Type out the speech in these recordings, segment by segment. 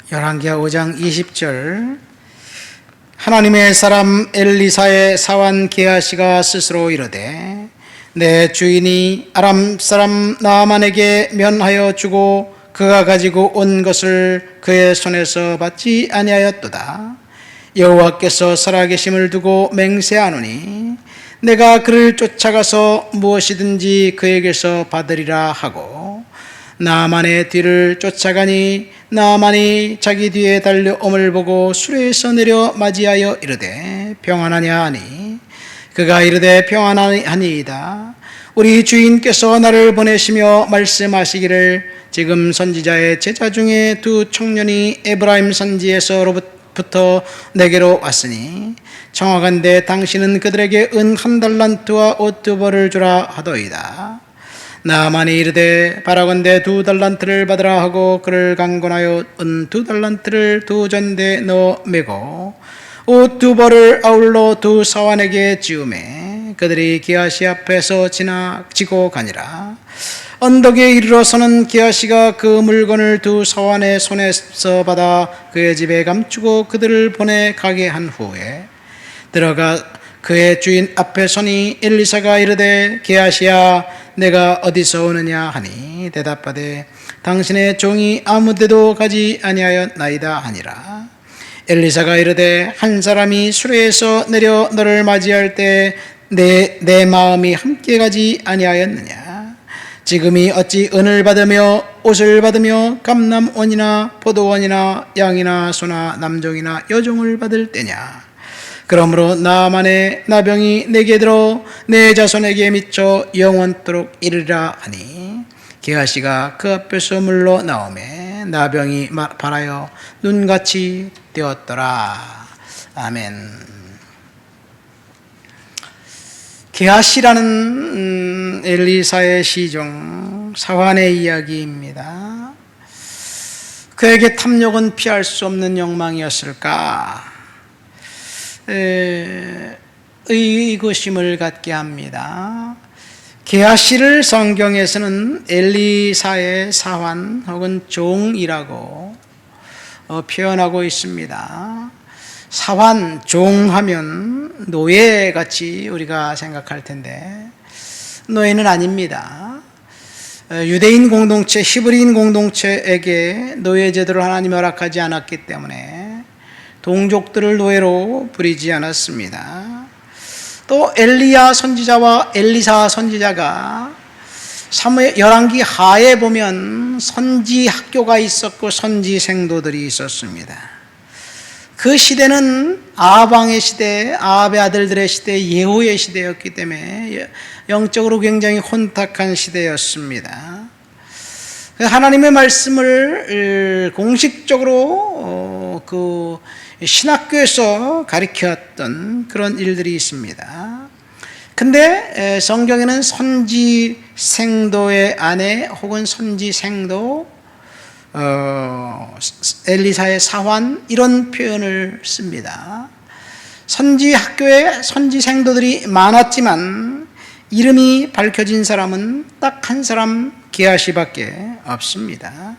열왕기하 5장 20절 하나님의 사람 엘리사의 사환 게하시가 스스로 이르되 내 주인이 아람 사람 나아만에게 면하여 주고 그가 가지고 온 것을 그의 손에서 받지 아니하였도다. 여호와께서 살아계심을 두고 맹세하노니 내가 그를 쫓아가서 무엇이든지 그에게서 받으리라 하고 나아만의 뒤를 쫓아가니 나아만이 자기 뒤에 달려옴을 보고 수레에서 내려 맞이하여 이르되 평안하냐 하니 그가 이르되 평안하니이다. 우리 주인께서 나를 보내시며 말씀하시기를 지금 선지자의 제자 중에 두 청년이 에브라임 선지에서로부터 내게로 왔으니 청하건대 당신은 그들에게 은 1달란트와 옷 2벌을 주라 하더이다. 나아만이 이르되 바라건대 2달란트를 받으라 하고 그를 강권하여 은 2달란트를 2전대에 넣어 메고 옷 2벌을 아울러 2 사환에게 지우매 그들이 게하시 앞에서 지나치고 가니라. 언덕에 이르러서는 게하시가 그 물건을 2 사환의 손에서 받아 그의 집에 감추고 그들을 보내 가게 한 후에 들어가 그의 주인 앞에 서니 엘리사가 이르되 게하시야 내가 어디서 오느냐 하니 대답하되 당신의 종이 아무데도 가지 아니하였나이다 하니라. 엘리사가 이르되 한 사람이 수레에서 내려 너를 맞이할 때 내 마음이 함께 가지 아니하였느냐. 지금이 어찌 은을 받으며 옷을 받으며 감람원이나 포도원이나 양이나 소나 남종이나 여종을 받을 때냐. 그러므로 나만의 나병이 내게 들어 내 자손에게 미쳐 영원토록 이르리라 하니 게하시가 그 앞에서 물러 나오매 나병이 발하여 눈같이 되었더라. 아멘. 게하시라는 엘리사의 시종 사환의 이야기입니다. 그에게 탐욕은 피할 수 없는 욕망이었을까? 의구심을 갖게 합니다. 게하시를 성경에서는 엘리사의 사환 혹은 종이라고 표현하고 있습니다. 사환, 종하면 노예같이 우리가 생각할 텐데 노예는 아닙니다. 유대인 공동체, 히브리인 공동체에게 노예 제도를 하나님이 허락하지 않았기 때문에 동족들을 노예로 부리지 않았습니다. 또 엘리야 선지자와 엘리사 선지자가 열왕기 하에 보면 선지 학교가 있었고 선지 생도들이 있었습니다. 그 시대는 아합왕의 시대, 아합의 아들들의 시대, 예후의 시대였기 때문에 영적으로 굉장히 혼탁한 시대였습니다. 하나님의 말씀을 공식적으로 그 신학교에서 가르쳤던 그런 일들이 있습니다. 근데 성경에는 선지 생도의 아내 혹은 선지 생도, 엘리사의 사환 이런 표현을 씁니다. 선지 학교에 선지 생도들이 많았지만 이름이 밝혀진 사람은 딱 한 사람 게하시밖에 없습니다.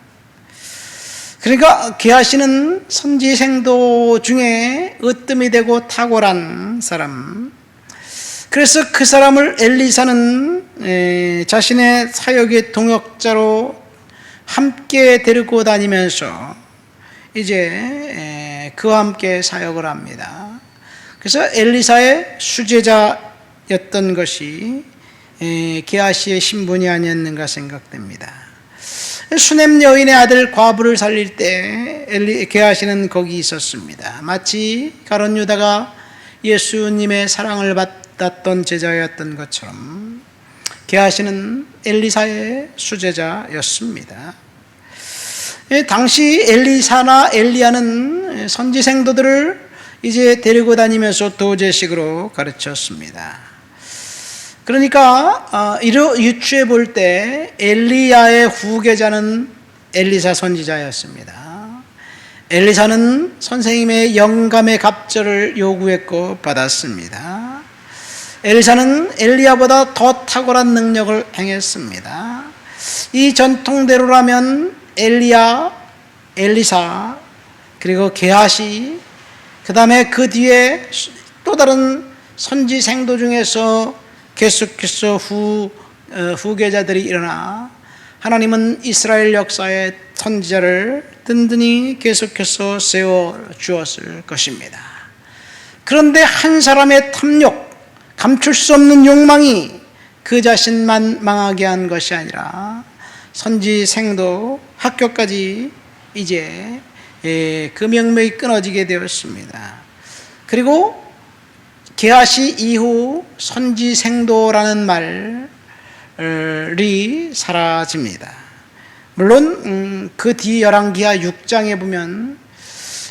그러니까 게하시는 선지 생도 중에 으뜸이 되고 탁월한 사람. 그래서 그 사람을 엘리사는 자신의 사역의 동역자로 함께 데리고 다니면서 이제 그와 함께 사역을 합니다. 그래서 엘리사의 수제자였던 것이 게하시의 신분이 아니었는가 생각됩니다. 수넴 여인의 아들 과부를 살릴 때 게하시는 거기 있었습니다. 마치 가룟 유다가 예수님의 사랑을 받았던 제자였던 것처럼 게하시는 엘리사의 수제자였습니다. 당시 엘리사나 엘리야는 선지 생도들을 이제 데리고 다니면서 도제식으로 가르쳤습니다. 그러니까 유추해 볼 때 엘리야의 후계자는 엘리사 선지자였습니다. 엘리사는 선생님의 영감의 갑절을 요구했고 받았습니다. 엘리사는 엘리야보다 더 탁월한 능력을 행했습니다. 이 전통대로라면 엘리야, 엘리사 그리고 게하시, 그 다음에 그 뒤에 또 다른 선지 생도 중에서 계속해서 후계자들이 일어나 하나님은 이스라엘 역사의 선지자를 든든히 계속해서 세워 주었을 것입니다. 그런데 한 사람의 탐욕, 감출 수 없는 욕망이 그 자신만 망하게 한 것이 아니라 선지 생도 학교까지 이제 그 명맥이 끊어지게 되었습니다. 그리고 게하시 이후 선지 생도라는 말이 사라집니다. 물론 그 뒤 열왕기하 6장에 보면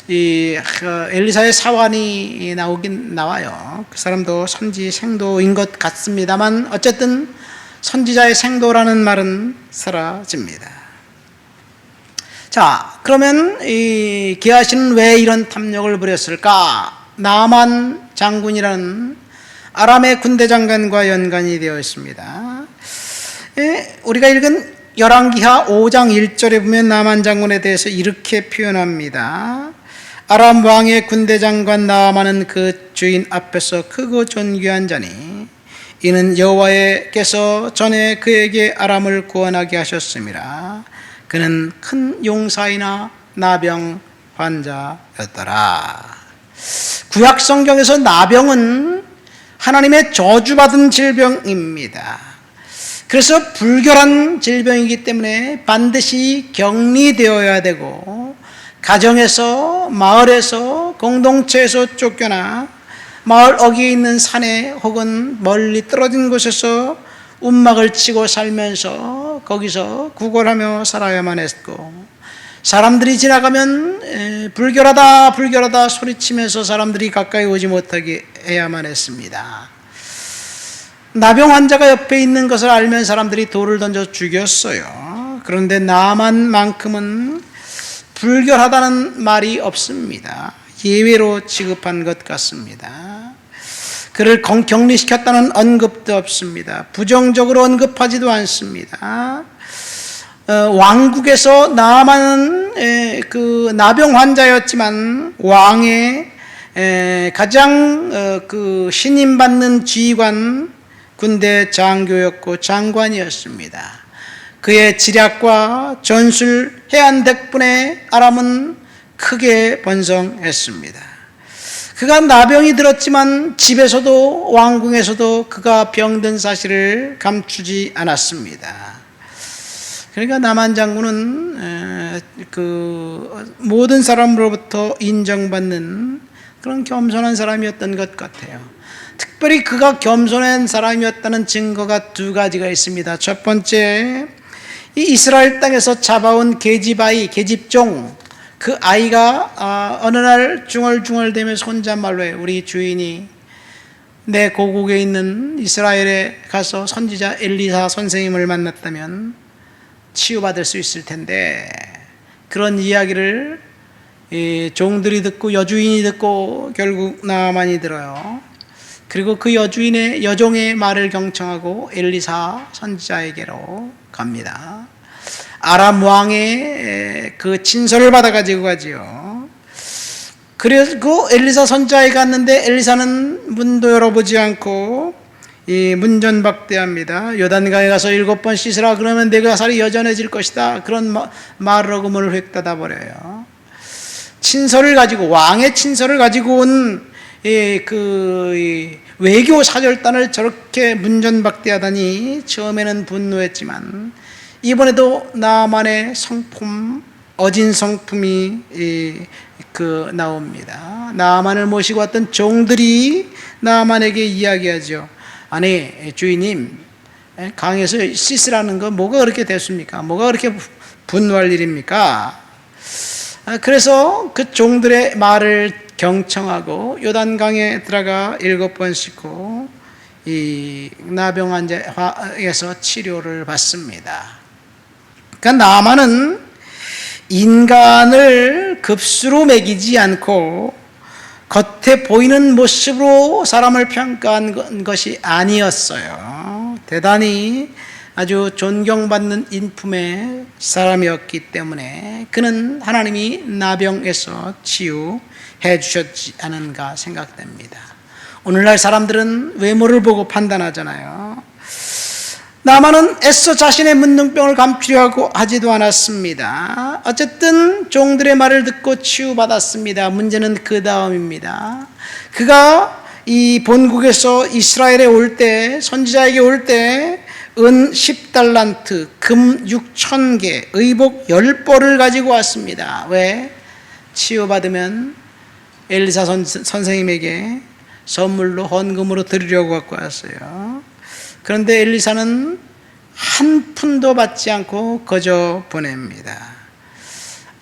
이 엘리사의 사환이 나와요. 그 사람도 선지 생도인 것 같습니다만 어쨌든 선지자의 생도라는 말은 사라집니다. 자, 그러면 이 게하시는 왜 이런 탐욕을 부렸을까? 나만 장군이라는 아람의 군대 장관과 연관이 되어 있습니다. 우리가 읽은 열왕기하 5장 1절에 보면 나만 장군에 대해서 이렇게 표현합니다. 아람 왕의 군대 장관 나아만은 그 주인 앞에서 크고 존귀한 자니 이는 여호와께서 전에 그에게 아람을 구원하게 하셨음이라. 그는 큰 용사이나 나병 환자였더라. 구약 성경에서 나병은 하나님의 저주받은 질병입니다. 그래서 불결한 질병이기 때문에 반드시 격리되어야 되고 가정에서, 마을에서, 공동체에서 쫓겨나 마을 어귀에 있는 산에 혹은 멀리 떨어진 곳에서 움막을 치고 살면서 거기서 구걸하며 살아야만 했고, 사람들이 지나가면 불결하다 불결하다 소리치면서 사람들이 가까이 오지 못하게 해야만 했습니다. 나병 환자가 옆에 있는 것을 알면 사람들이 돌을 던져 죽였어요. 그런데 나만만큼은 불결하다는 말이 없습니다. 예외로 취급한 것 같습니다. 그를 격리시켰다는 언급도 없습니다. 부정적으로 언급하지도 않습니다. 왕국에서 나아만은 그 나병 환자였지만 왕의 가장 그 신임받는 지휘관, 군대 장교였고 장관이었습니다. 그의 지략과 전술 해안 덕분에 아람은 크게 번성했습니다. 그가 나병이 들었지만 집에서도 왕궁에서도 그가 병든 사실을 감추지 않았습니다. 그러니까 나만 장군은 그 모든 사람으로부터 인정받는 그런 겸손한 사람이었던 것 같아요. 특별히 그가 겸손한 사람이었다는 증거가 두 가지가 있습니다. 첫 번째, 이 이스라엘 땅에서 잡아온 계집종, 그 아이가 어느 날 중얼중얼대면서 혼잣말로 해요. 우리 주인이 내 고국에 있는 이스라엘에 가서 선지자 엘리사 선생님을 만났다면 치유받을 수 있을 텐데, 그런 이야기를 종들이 듣고 여주인이 듣고 결국 나아만이 들어요. 그리고 그 여종의 말을 경청하고 엘리사 선지자에게로 갑니다. 아람 왕의 그 친서를 받아가지고 가지요. 그리고 엘리사 선지자에 갔는데 엘리사는 문도 열어보지 않고 이 문전박대합니다. 요단강에 가서 7번 씻으라 그러면 내가 살이 여전해질 것이다. 그런 말을 하고 문을 휙 닫아버려요. 친서를 가지고, 왕의 친서를 가지고 온 그 외교 사절단을 저렇게 문전박대하다니 처음에는 분노했지만 이번에도 나만의 성품, 어진 성품이 나옵니다. 나만을 모시고 왔던 종들이 나만에게 이야기하죠. 아니 주인님, 강에서 씻으라는 거 뭐가 그렇게 됐습니까? 뭐가 그렇게 분노할 일입니까? 그래서 그 종들의 말을 경청하고 요단강에 들어가 7번 씻고 이 나병 환자에서 치료를 받습니다. 그러니까 나만은 인간을 급수로 매기지 않고 겉에 보이는 모습으로 사람을 평가한 것이 아니었어요. 대단히 아주 존경받는 인품의 사람이었기 때문에 그는 하나님이 나병에서 치유해 주셨지 않은가 생각됩니다. 오늘날 사람들은 외모를 보고 판단하잖아요. 나만은 애써 자신의 문둥병을 감추려고 하지도 않았습니다. 어쨌든 종들의 말을 듣고 치유받았습니다. 문제는 그 다음입니다. 그가 이 본국에서 이스라엘에 올 때, 선지자에게 올 때 은 10달란트, 금 6,000개, 의복 10벌을 가지고 왔습니다. 왜? 치유받으면 엘리사 선생님에게 선물로 헌금으로 드리려고 갖고 왔어요. 그런데 엘리사는 한 푼도 받지 않고 거저 보냅니다.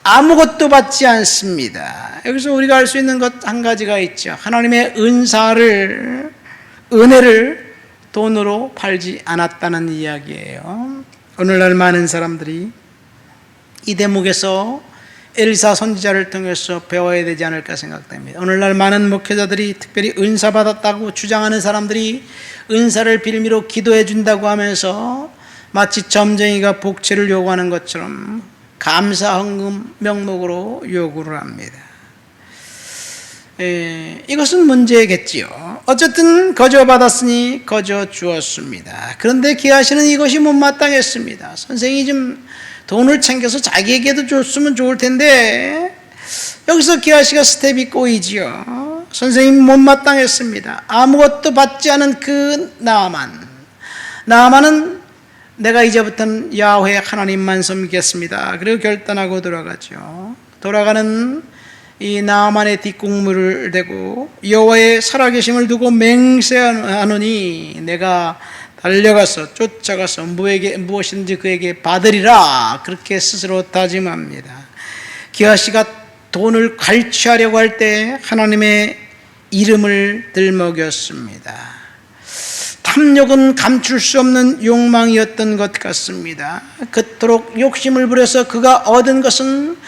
아무것도 받지 않습니다. 여기서 우리가 알 수 있는 것 한 가지가 있죠. 하나님의 은혜를 돈으로 팔지 않았다는 이야기예요. 오늘날 많은 사람들이 이 대목에서 엘리사 선지자를 통해서 배워야 되지 않을까 생각됩니다. 오늘날 많은 목회자들이 특별히 은사 받았다고 주장하는 사람들이 은사를 빌미로 기도해 준다고 하면서 마치 점쟁이가 복채를 요구하는 것처럼 감사 헌금 명목으로 요구를 합니다. 이것은 문제겠지요. 어쨌든 거저 받았으니 거저 주었습니다. 그런데 기하시는 이것이 못마땅했습니다. 선생이 좀 돈을 챙겨서 자기에게도 줬으면 좋을 텐데 여기서 기하시가 스텝이 꼬이지요. 선생님 못마땅했습니다. 아무것도 받지 않은 그 나아만은 내가 이제부터는 야훼 하나님만 섬기겠습니다. 그리고 결단하고 돌아가죠. 돌아가는 이 나아만의 뒷국물을 대고 여호와의 살아계심을 두고 맹세하노니 내가 달려가서 쫓아가서 무엇이든지 그에게 받으리라, 그렇게 스스로 다짐합니다. 기하시가 돈을 갈취하려고 할 때 하나님의 이름을 들먹였습니다. 탐욕은 감출 수 없는 욕망이었던 것 같습니다. 그토록 욕심을 부려서 그가 얻은 것은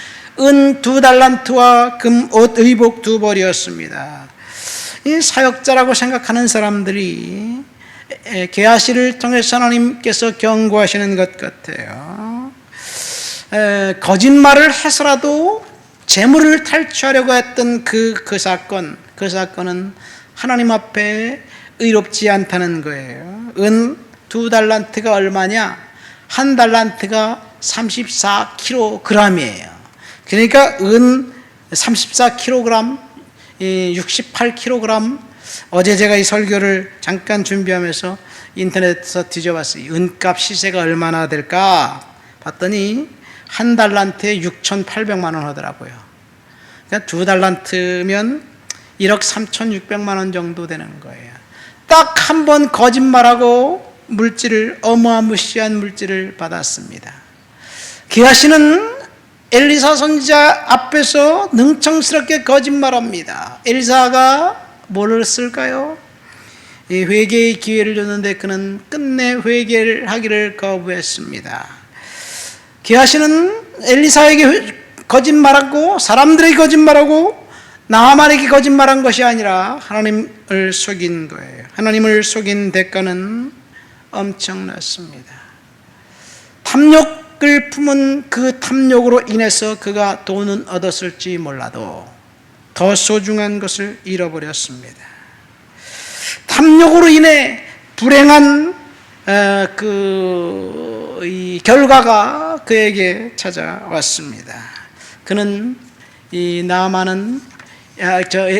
은 2달란트와 금 옷 의복 2벌이었습니다. 이 사역자라고 생각하는 사람들이 게하시를 통해서 하나님께서 경고하시는 것 같아요. 거짓말을 해서라도 재물을 탈취하려고 했던 그 사건은 하나님 앞에 의롭지 않다는 거예요. 은 2달란트가 얼마냐? 1달란트가 34kg이에요. 그러니까 은 34kg, 68kg. 어제 제가 이 설교를 잠깐 준비하면서 인터넷에서 뒤져봤어요. 은값 시세가 얼마나 될까 봤더니 1달란트에 6,800만 원 하더라고요. 그러니까 2달란트면 1억 3,600만 원 정도 되는 거예요. 딱 한 번 거짓말하고 어마무시한 물질을 받았습니다. 기하시는 엘리사 선지자 앞에서 능청스럽게 거짓말합니다. 엘리사가 뭘 쓸까요? 회개의 기회를 줬는데 그는 끝내 회개를 하기를 거부했습니다. 기하시는 엘리사에게 거짓말하고 사람들에게 거짓말하고 나아만에게 거짓말한 것이 아니라 하나님을 속인 거예요. 하나님을 속인 대가는 엄청났습니다. 탐욕을 품은 그 탐욕으로 인해서 그가 돈은 얻었을지 몰라도 더 소중한 것을 잃어버렸습니다. 탐욕으로 인해 불행한 이 결과가 그에게 찾아왔습니다. 그는 이 나아만은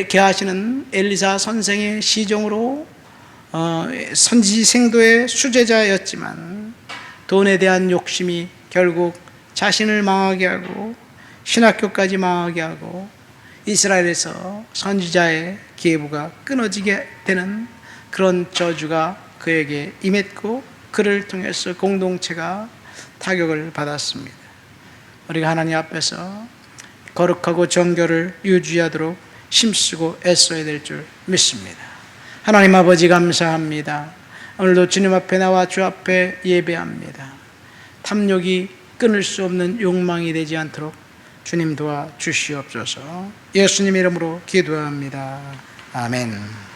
게하시는 엘리사 선생의 시종으로 선지생도의 수제자였지만 돈에 대한 욕심이 결국 자신을 망하게 하고 신학교까지 망하게 하고 이스라엘에서 선지자의 기회부가 끊어지게 되는 그런 저주가 그에게 임했고 그를 통해서 공동체가 타격을 받았습니다. 우리가 하나님 앞에서 거룩하고 정결을 유지하도록 힘쓰고 애써야 될 줄 믿습니다. 하나님 아버지 감사합니다. 오늘도 주님 앞에 나와 주 앞에 예배합니다. 탐욕이 끊을 수 없는 욕망이 되지 않도록 주님 도와 주시옵소서. 예수님 이름으로 기도합니다. 아멘.